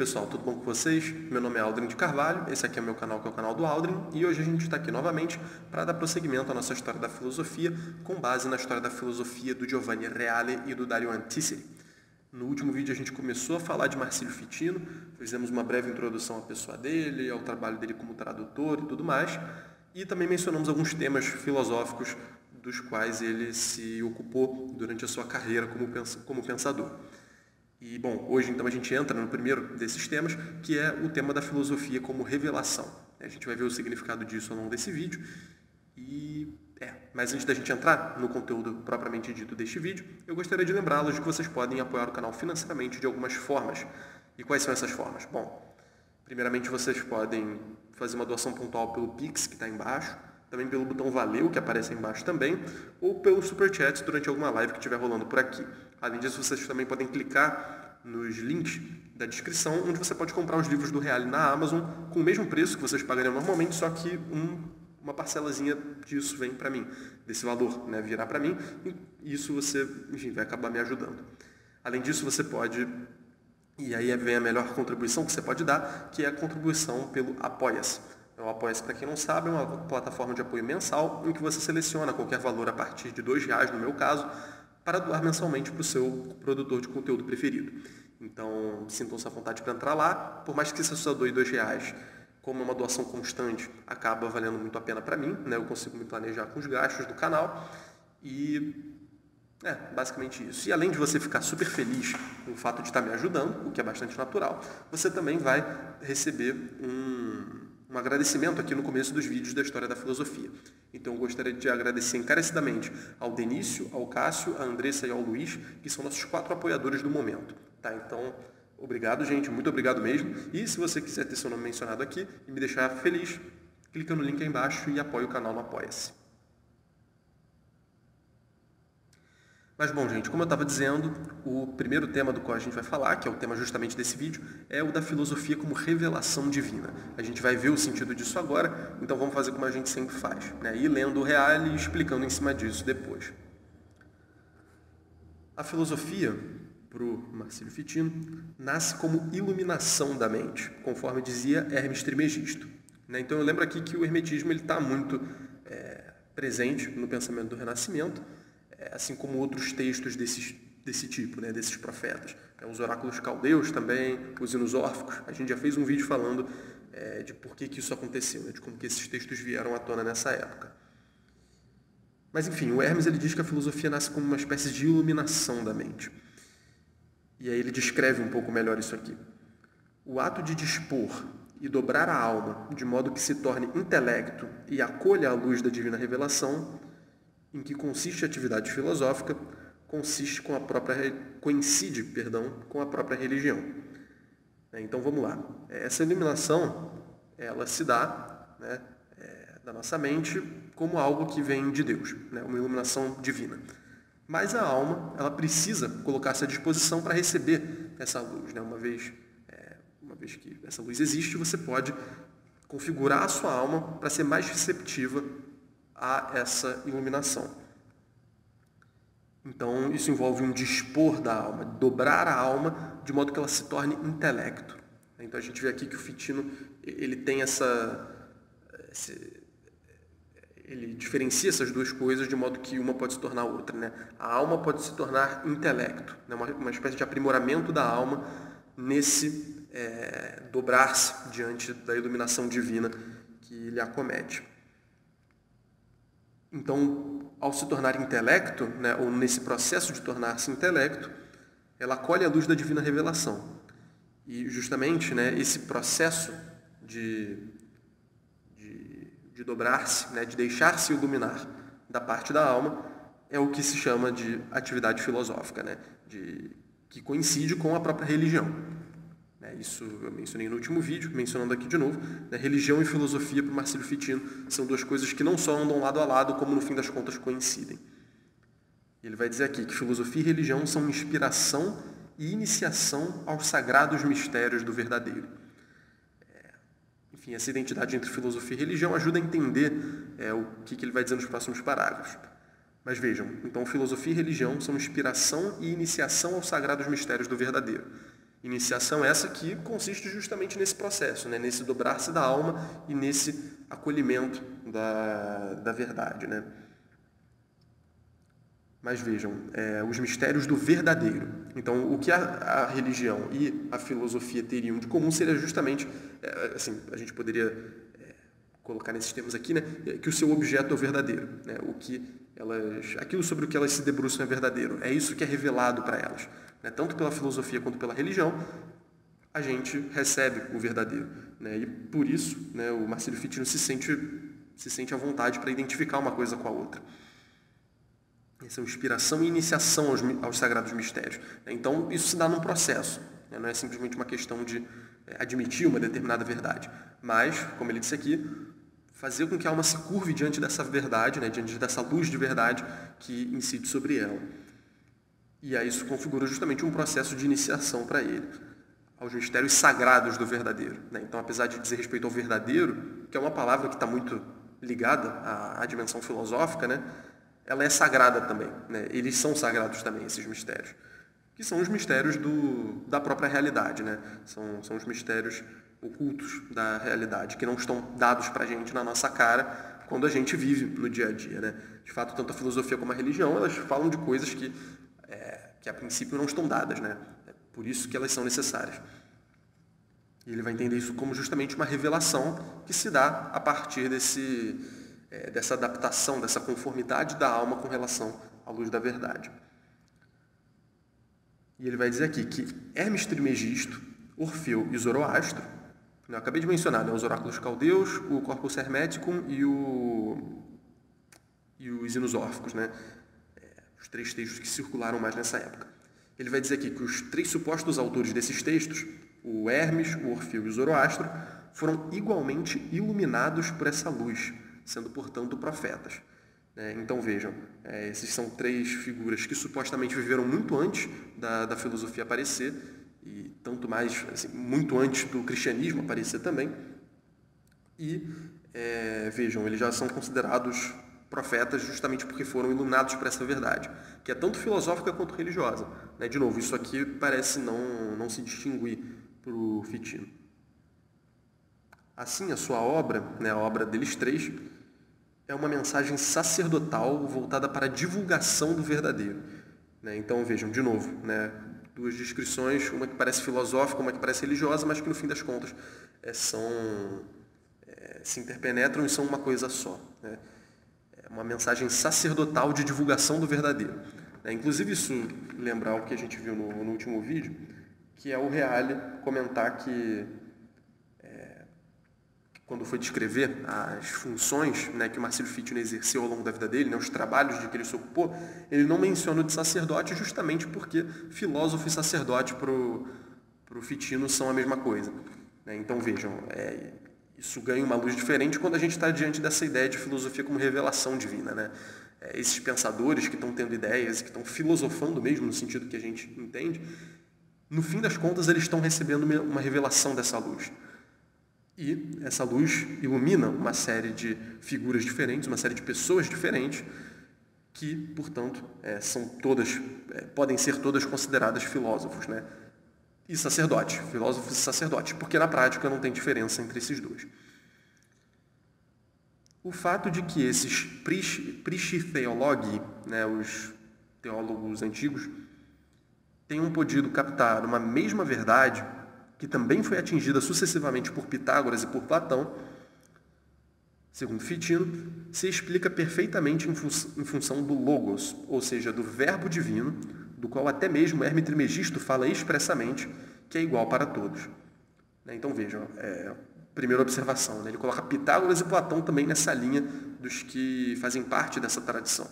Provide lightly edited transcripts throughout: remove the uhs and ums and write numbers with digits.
pessoal, tudo bom com vocês? Meu nome é Aldrin de Carvalho, esse aqui é o meu canal, que é o canal do Aldrin, e hoje a gente está aqui novamente para dar prosseguimento à nossa história da filosofia, com base na história da filosofia do Giovanni Reale e do Dario Antiseri. No último vídeo a gente começou a falar de Marsilio Ficino, fizemos uma breve introdução à pessoa dele, ao trabalho dele como tradutor e tudo mais, e também mencionamos alguns temas filosóficos dos quais ele se ocupou durante a sua carreira como pensador. E, bom, hoje então a gente entra no primeiro desses temas, que é o tema da filosofia como revelação. A gente vai ver o significado disso ao longo desse vídeo. Mas antes da gente entrar no conteúdo propriamente dito deste vídeo, eu gostaria de lembrá-los de que vocês podem apoiar o canal financeiramente de algumas formas. E quais são essas formas? Bom, primeiramente vocês podem fazer uma doação pontual pelo Pix, que está embaixo, também pelo botão Valeu, que aparece aí embaixo também, ou pelo Superchat durante alguma live que estiver rolando por aqui. Além disso, vocês também podem clicar nos links da descrição, onde você pode comprar os livros do Reale na Amazon com o mesmo preço que vocês pagariam normalmente, só que uma parcelazinha disso vem para mim, desse valor, né, virá para mim, e isso você, enfim, vai acabar me ajudando. Além disso, você pode, e aí vem a melhor contribuição que você pode dar, que é a contribuição pelo Apoia-se. O Apoia-se, para quem não sabe, é uma plataforma de apoio mensal em que você seleciona qualquer valor a partir de R$2, no meu caso, para doar mensalmente para o seu produtor de conteúdo preferido. Então, sintam-se à vontade para entrar lá. Por mais que você só doe R$2, como é uma doação constante, acaba valendo muito a pena para mim, né? Eu consigo me planejar com os gastos do canal e basicamente isso. E além de você ficar super feliz com o fato de estar me ajudando, o que é bastante natural, você também vai receber um agradecimento aqui no começo dos vídeos da história da filosofia. Então eu gostaria de agradecer encarecidamente ao Denício, ao Cássio, à Andressa e ao Luiz, que são nossos 4 apoiadores do momento. Tá? Então, obrigado, gente, muito obrigado mesmo. E se você quiser ter seu nome mencionado aqui e me deixar feliz, clica no link aí embaixo e apoie o canal no Apoia-se. Mas bom, gente, como eu estava dizendo, o primeiro tema do qual a gente vai falar, que é o tema justamente desse vídeo, é o da filosofia como revelação divina. A gente vai ver o sentido disso agora, então vamos fazer como a gente sempre faz, né? Ir lendo o Reale e explicando em cima disso depois. A filosofia, para o Marsilio Ficino, nasce como iluminação da mente, conforme dizia Hermes Trismegisto. Né? Então eu lembro aqui que o hermetismo está muito presente no pensamento do Renascimento, assim como outros textos desse tipo, né, desses profetas. Os oráculos caldeus também, os hinos órficos. A gente já fez um vídeo falando de por que isso aconteceu, né, de como que esses textos vieram à tona nessa época. Mas, enfim, o Hermes ele diz que a filosofia nasce como uma espécie de iluminação da mente. E aí ele descreve um pouco melhor isso aqui. O ato de dispor e dobrar a alma de modo que se torne intelecto e acolha a luz da divina revelação, em que consiste a atividade filosófica, coincide com a própria religião. Então vamos lá. Essa iluminação, ela se dá, né, da nossa mente como algo que vem de Deus, né, uma iluminação divina. Mas a alma, ela precisa colocar-se à disposição para receber essa luz, né? Uma vez que essa luz existe, você pode configurar a sua alma para ser mais receptiva a essa iluminação. Então, isso envolve um dispor da alma, dobrar a alma de modo que ela se torne intelecto. Então, a gente vê aqui que o Ficino, ele tem ele diferencia essas duas coisas de modo que uma pode se tornar outra, né? A alma pode se tornar intelecto, né? Uma espécie de aprimoramento da alma nesse dobrar-se diante da iluminação divina que lhe acomete. Então, ao se tornar intelecto, né, ou nesse processo de tornar-se intelecto, ela acolhe a luz da divina revelação. E justamente, né, esse processo de dobrar-se, né, de deixar-se iluminar da parte da alma, é o que se chama de atividade filosófica, né, que coincide com a própria religião. Isso eu mencionei no último vídeo, mencionando aqui de novo. Religião e filosofia para o Marsilio Ficino são duas coisas que não só andam lado a lado, como no fim das contas coincidem. Ele vai dizer aqui que filosofia e religião são inspiração e iniciação aos sagrados mistérios do verdadeiro. Enfim, essa identidade entre filosofia e religião ajuda a entender o que ele vai dizer nos próximos parágrafos. Mas vejam, então filosofia e religião são inspiração e iniciação aos sagrados mistérios do verdadeiro. Iniciação essa que consiste justamente nesse processo, né? Nesse dobrar-se da alma e nesse acolhimento da verdade, né? Mas vejam, os mistérios do verdadeiro. Então, o que a religião e a filosofia teriam de comum seria justamente, assim, a gente poderia colocar nesses termos aqui, né, que o seu objeto é o verdadeiro, né? Aquilo sobre o que elas se debruçam é verdadeiro. É isso que é revelado para elas, né? Tanto pela filosofia quanto pela religião, a gente recebe o verdadeiro, né? E por isso, né, o Marcílio Fitino se sente à vontade para identificar uma coisa com a outra. Essa é inspiração e iniciação aos sagrados mistérios. Então, isso se dá num processo, né? Não é simplesmente uma questão de admitir uma determinada verdade, mas, como ele disse aqui, fazer com que a alma se curve diante dessa verdade, né? Diante dessa luz de verdade que incide sobre ela. E aí isso configura justamente um processo de iniciação para ele, aos mistérios sagrados do verdadeiro, né? Então, apesar de dizer respeito ao verdadeiro, que é uma palavra que está muito ligada à dimensão filosófica, né? Ela é sagrada também, né? Eles são sagrados também, esses mistérios, que são os mistérios da própria realidade, né? São os mistérios ocultos da realidade, que não estão dados para a gente na nossa cara quando a gente vive no dia a dia, né? De fato, tanto a filosofia como a religião, elas falam de coisas que a princípio não estão dadas, né? É por isso que elas são necessárias. E ele vai entender isso como justamente uma revelação que se dá a partir dessa adaptação, dessa conformidade da alma com relação à luz da verdade. E ele vai dizer aqui que Hermes Trismegisto, Orfeu e Zoroastro, eu acabei de mencionar, né, os oráculos caldeus, o Corpus Hermeticum e os hinos órficos, né, os 3 textos que circularam mais nessa época. Ele vai dizer aqui que os 3 supostos autores desses textos, o Hermes, o Orfeu e o Zoroastro, foram igualmente iluminados por essa luz, sendo, portanto, profetas. Então, vejam, esses são 3 figuras que supostamente viveram muito antes da filosofia aparecer, e tanto mais, assim, muito antes do cristianismo aparecer também. E, vejam, eles já são considerados profetas justamente porque foram iluminados por essa verdade, que é tanto filosófica quanto religiosa, né? De novo, isso aqui parece não se distinguir para o Fitino. Assim, a sua obra, né, a obra deles 3, é uma mensagem sacerdotal voltada para a divulgação do verdadeiro, né? Então, vejam, de novo, né, 2 descrições, uma que parece filosófica, uma que parece religiosa, mas que, no fim das contas, se interpenetram e são uma coisa só, né? É uma mensagem sacerdotal de divulgação do verdadeiro, né? Inclusive, isso lembra algo que a gente viu no último vídeo, que é o Reale comentar que quando foi descrever as funções, né, que o Marcílio Fitino exerceu ao longo da vida dele, né, os trabalhos de que ele se ocupou, ele não menciona o de sacerdote justamente porque filósofo e sacerdote para o Fitino são a mesma coisa, né? Então, vejam, isso ganha uma luz diferente quando a gente está diante dessa ideia de filosofia como revelação divina, né? Esses pensadores que estão tendo ideias, que estão filosofando mesmo no sentido que a gente entende, no fim das contas eles estão recebendo uma revelação dessa luz. E essa luz ilumina uma série de figuras diferentes, uma série de pessoas diferentes, que, portanto, podem ser todas consideradas filósofos, né? E sacerdotes, filósofos e sacerdotes, porque na prática não tem diferença entre esses 2. O fato de que esses pristitheologi, né, os teólogos antigos, tenham podido captar uma mesma verdade que também foi atingida sucessivamente por Pitágoras e por Platão, segundo Fitino, se explica perfeitamente em função do logos, ou seja, do verbo divino, do qual até mesmo Hermes Trismegisto fala expressamente que é igual para todos. Então, vejam, primeira observação, né? Ele coloca Pitágoras e Platão também nessa linha dos que fazem parte dessa tradição.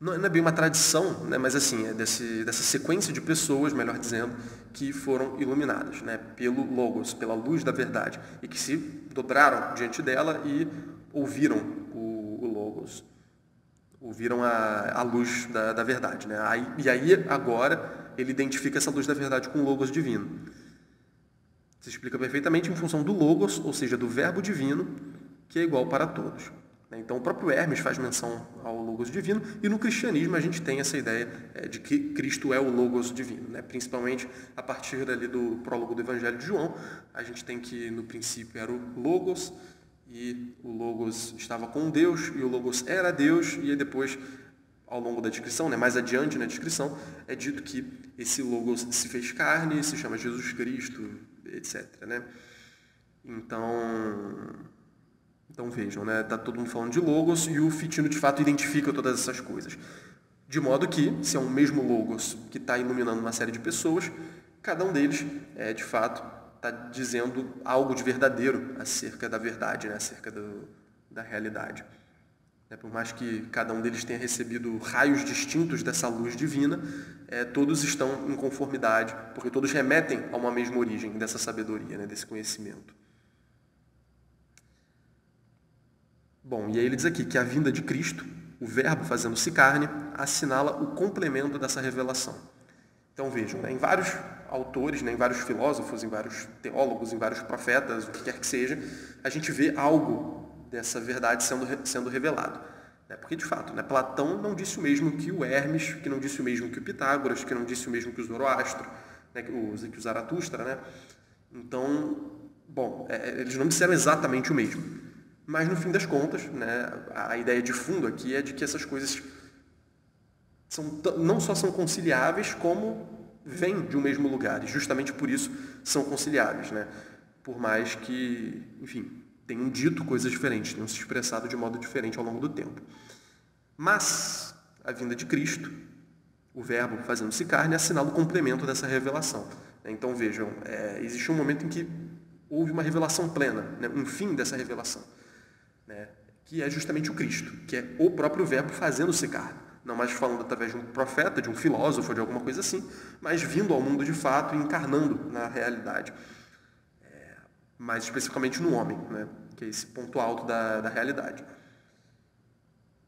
Não é bem uma tradição, né, mas assim, dessa sequência de pessoas, melhor dizendo, que foram iluminadas, né, pelo Logos, pela luz da verdade, e que se dobraram diante dela e ouviram o Logos, ouviram a luz da verdade, né? E aí, agora, ele identifica essa luz da verdade com o Logos divino. Se explica perfeitamente em função do Logos, ou seja, do verbo divino, que é igual para todos. né? Então, o próprio Hermes faz menção ao Logos divino, e no cristianismo a gente tem essa ideia de que Cristo é o Logos divino, né? Principalmente a partir ali do prólogo do Evangelho de João, a gente tem que no princípio era o Logos, e o Logos estava com Deus, e o Logos era Deus, e aí depois, ao longo da descrição, né, mais adiante na descrição, é dito que esse Logos se fez carne, se chama Jesus Cristo, etc. Né? Então vejam, né, tá todo mundo falando de Logos, e o Fitino de fato identifica todas essas coisas. De modo que, se é um mesmo Logos que está iluminando uma série de pessoas, cada um deles, de fato, está dizendo algo de verdadeiro acerca da verdade, né? Acerca da realidade. Por mais que cada um deles tenha recebido raios distintos dessa luz divina, todos estão em conformidade, porque todos remetem a uma mesma origem dessa sabedoria, né? Desse conhecimento. Bom, e aí ele diz aqui que a vinda de Cristo, o Verbo fazendo-se carne, assinala o complemento dessa revelação. Então vejam, né, em vários autores, né, em vários filósofos, em vários teólogos, em vários profetas, o que quer que seja, a gente vê algo dessa verdade sendo revelado. Né? Porque, de fato, né, Platão não disse o mesmo que o Hermes, que não disse o mesmo que o Pitágoras, que não disse o mesmo que o Zoroastro, né, que o Zaratustra. Né? Então, bom, eles não disseram exatamente o mesmo. Mas, no fim das contas, né, a ideia de fundo aqui é de que essas coisas não só são conciliáveis, como vêm de um mesmo lugar. E justamente por isso são conciliáveis, né? Por mais que, enfim, tenham dito coisas diferentes, tenham se expressado de modo diferente ao longo do tempo. Mas a vinda de Cristo, o Verbo fazendo-se carne, assinala o complemento dessa revelação. Então vejam, existe um momento em que houve uma revelação plena, né? Um fim dessa revelação, né? Que é justamente o Cristo, que é o próprio Verbo fazendo-se carne. Não mais falando através de um profeta, de um filósofo, de alguma coisa assim, mas vindo ao mundo de fato e encarnando na realidade. Mais especificamente no homem, né? Que é esse ponto alto da realidade.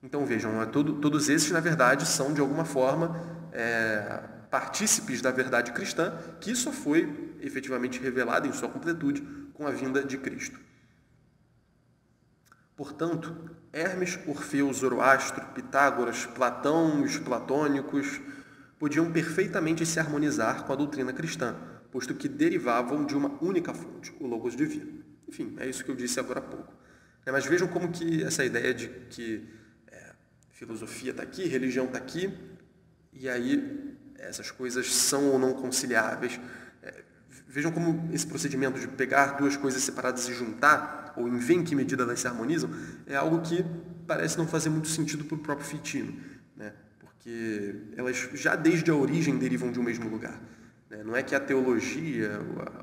Então vejam, todos esses, na verdade, são de alguma forma partícipes da verdade cristã, que só foi efetivamente revelada em sua completude com a vinda de Cristo. Portanto, Hermes, Orfeu, Zoroastro, Pitágoras, Platão, os platônicos podiam perfeitamente se harmonizar com a doutrina cristã, posto que derivavam de uma única fonte, o Logos divino. Enfim, é isso que eu disse agora há pouco. Mas vejam como que essa ideia de que filosofia está aqui, religião está aqui, e aí essas coisas são ou não conciliáveis. Vejam como esse procedimento de pegar duas coisas separadas e juntar, ou em ver em que medida elas se harmonizam, é algo que parece não fazer muito sentido para o próprio Fitino, né? Porque elas já desde a origem derivam de um mesmo lugar. Né? Não é que a teologia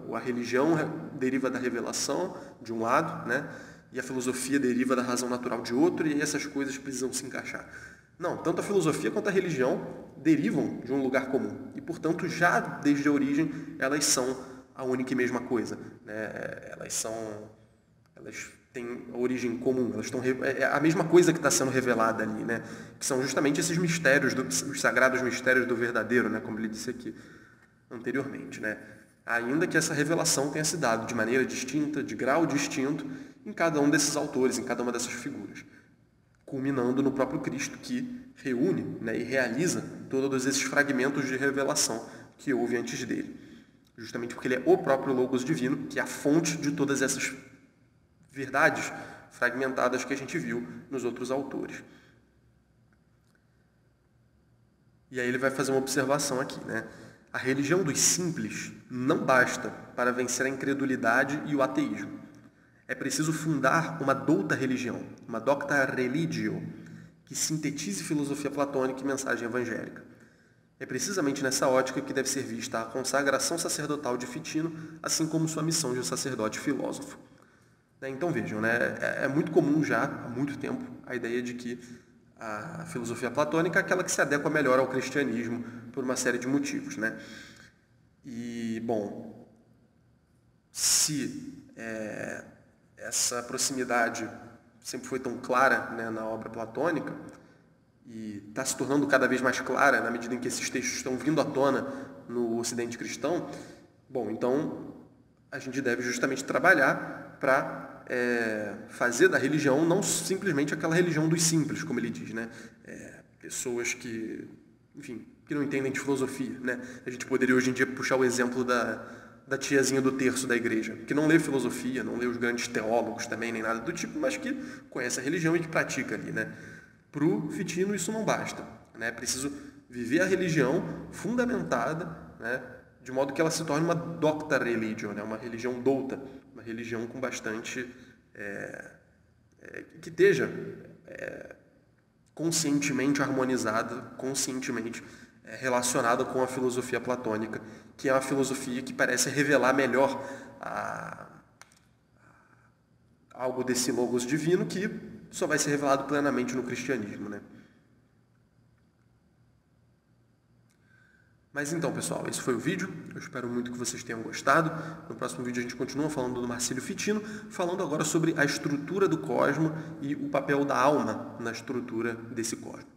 ou a religião deriva da revelação de um lado, né? E a filosofia deriva da razão natural de outro, e essas coisas precisam se encaixar. Não, tanto a filosofia quanto a religião derivam de um lugar comum, e portanto já desde a origem elas são a única e mesma coisa, né? Elas têm a origem comum, elas estão a mesma coisa que está sendo revelada ali, né? Que são justamente esses mistérios, os sagrados mistérios do verdadeiro, né? Como ele disse aqui anteriormente, né? Ainda que essa revelação tenha se dado de maneira distinta, de grau distinto, em cada um desses autores, em cada uma dessas figuras, culminando no próprio Cristo, que reúne, né, e realiza todos esses fragmentos de revelação que houve antes dele. Justamente porque ele é o próprio Logos divino, que é a fonte de todas essas verdades fragmentadas que a gente viu nos outros autores. E aí ele vai fazer uma observação aqui, né? A religião dos simples não basta para vencer a incredulidade e o ateísmo. É preciso fundar uma douta religião, uma docta religio, que sintetize filosofia platônica e mensagem evangélica. É precisamente nessa ótica que deve ser vista a consagração sacerdotal de Fitino, assim como sua missão de sacerdote filósofo. Então vejam, né? É muito comum já, há muito tempo, a ideia de que a filosofia platônica é aquela que se adequa melhor ao cristianismo por uma série de motivos, né? E, bom, se essa proximidade sempre foi tão clara, né, na obra platônica, e está se tornando cada vez mais clara na medida em que esses textos estão vindo à tona no Ocidente cristão, bom, então a gente deve justamente trabalhar para fazer da religião não simplesmente aquela religião dos simples, como ele diz, né? Pessoas que, enfim, que não entendem de filosofia, né? A gente poderia hoje em dia puxar o exemplo da tiazinha do terço da igreja, que não lê filosofia, não lê os grandes teólogos também, nem nada do tipo, mas que conhece a religião e que pratica ali, né? Para o Fitino isso não basta, né? É preciso viver a religião fundamentada, né? De modo que ela se torne uma docta religion, né? Uma religião douta, uma religião com bastante... que esteja conscientemente harmonizada, conscientemente relacionada com a filosofia platônica, que é uma filosofia que parece revelar melhor algo desse logos divino que só vai ser revelado plenamente no cristianismo, né? Mas então, pessoal, esse foi o vídeo. Eu espero muito que vocês tenham gostado. No próximo vídeo a gente continua falando do Marcílio Fitino, falando agora sobre a estrutura do cosmo e o papel da alma na estrutura desse cosmo.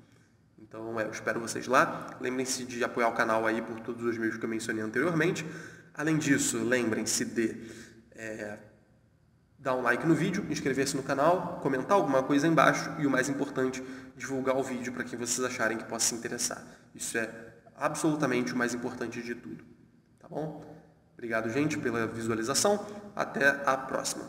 Então, eu espero vocês lá. Lembrem-se de apoiar o canal aí por todos os meios que eu mencionei anteriormente. Além disso, lembrem-se de dar um like no vídeo, inscrever-se no canal, comentar alguma coisa aí embaixo e, o mais importante, divulgar o vídeo para quem vocês acharem que possa se interessar. Isso é absolutamente o mais importante de tudo. Tá bom? Obrigado, gente, pela visualização. Até a próxima.